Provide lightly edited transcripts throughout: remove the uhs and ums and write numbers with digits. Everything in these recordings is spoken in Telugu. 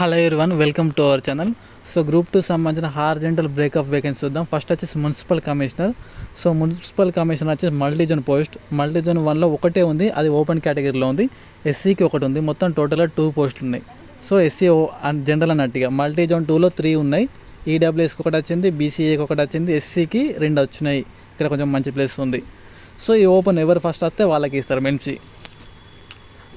Hello everyone, welcome to our channel. So group 2 సంబంధించిన హార్జెంటల్ బ్రేకప్ వేకెన్సీ చూద్దాం. ఫస్ట్ వచ్చేసి municipal commissioner. So municipal commissioner వచ్చేసి multi zone post. Multi zone 1లో ఒకటే ఉంది, అది ఓపెన్ కేటగిరీలో ఉంది. ఎస్సీకి ఒకటి ఉంది. మొత్తం టోటల్గా 2 పోస్టులు ఉన్నాయి. సో ఎస్సీ అండ్ జనరల్ అన్నట్టుగా. మల్టీ జోన్ 2లో 3 ఉన్నాయి. ఈడబ్ల్యూఎస్కి ఒకటి వచ్చింది, బీసీఏకి ఒకటి వచ్చింది, ఎస్సీకి 2 వచ్చినాయి. ఇక్కడ కొంచెం మంచి ప్లేస్ ఉంది. సో ఈ ఓపెన్ ఎవరు ఫస్ట్ వస్తే వాళ్ళకి ఇస్తారు మెన్సీ.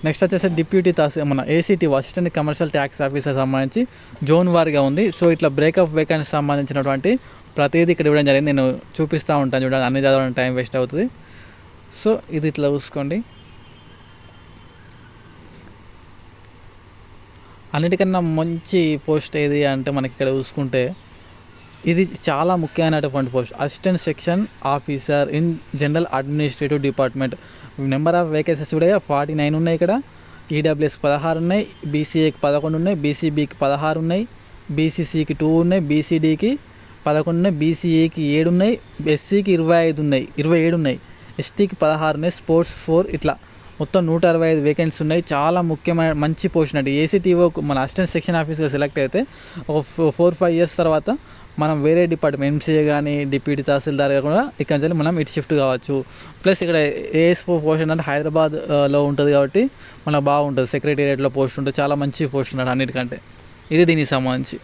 నెక్స్ట్ వచ్చేసి డిప్యూటీ మన ACT assistant commercial tax officer సంబంధించి జోన్ వారీగా ఉంది. సో ఇట్లా బ్రేకప్ వేకెన్సీ సంబంధించినటువంటి ప్రతిదీ ఇక్కడ ఇవ్వడం జరిగింది. నేను చూపిస్తూ ఉంటాను చూడండి, అన్ని చదవడానికి టైం వేస్ట్ అవుతుంది. సో ఇది ఇట్లా చూసుకోండి. అన్నిటికన్నా మంచి పోస్ట్ ఏది అంటే మనకి ఇక్కడ చూసుకుంటే ఇది చాలా ముఖ్యమైనటువంటి post, assistant section officer in general administrative department. Number of vacancies కూడా 49 ఉన్నాయి. ఇక్కడ ఈడబ్ల్యూఎస్కి 16 ఉన్నాయి, బీసీఏకి 11 ఉన్నాయి, బీసీబీకి 16 ఉన్నాయి, బీసీసీకి 2 ఉన్నాయి, బీసీడీకి 11 ఉన్నాయి, బీసీఏకి 7 ఉన్నాయి, ఎస్సీకి 25 ఉన్నాయి, 27 ఉన్నాయి, ఎస్టీకి 16 ఉన్నాయి, స్పోర్ట్స్ 4, ఇట్లా మొత్తం 165 వేకెన్సీ ఉన్నాయి. చాలా ముఖ్యమైన మంచి పోస్ట్ అండి. ఏసీటీఓ మన అసిస్టెంట్ సెక్షన్ ఆఫీసర్గా సెలెక్ట్ అయితే ఒక 4-5 ఇయర్స్ తర్వాత మనం వేరే డిపార్ట్మెంట్ ఎంసీఏ కానీ డిప్యూటీ తహసీల్దార్ కూడా ఇక్కడ నుంచి మనం ఇటు షిఫ్ట్ కావచ్చు. ప్లస్ ఇక్కడ ఏఎస్ పోస్ట్ ఏంటంటే హైదరాబాద్లో ఉంటుంది కాబట్టి మనకు బాగుంటుంది. సెక్రటేరియట్లో పోస్ట్ ఉంటుంది, చాలా మంచి పోస్ట్ ఉన్నాడు అన్నిటికంటే. ఇది దీనికి సంబంధించి.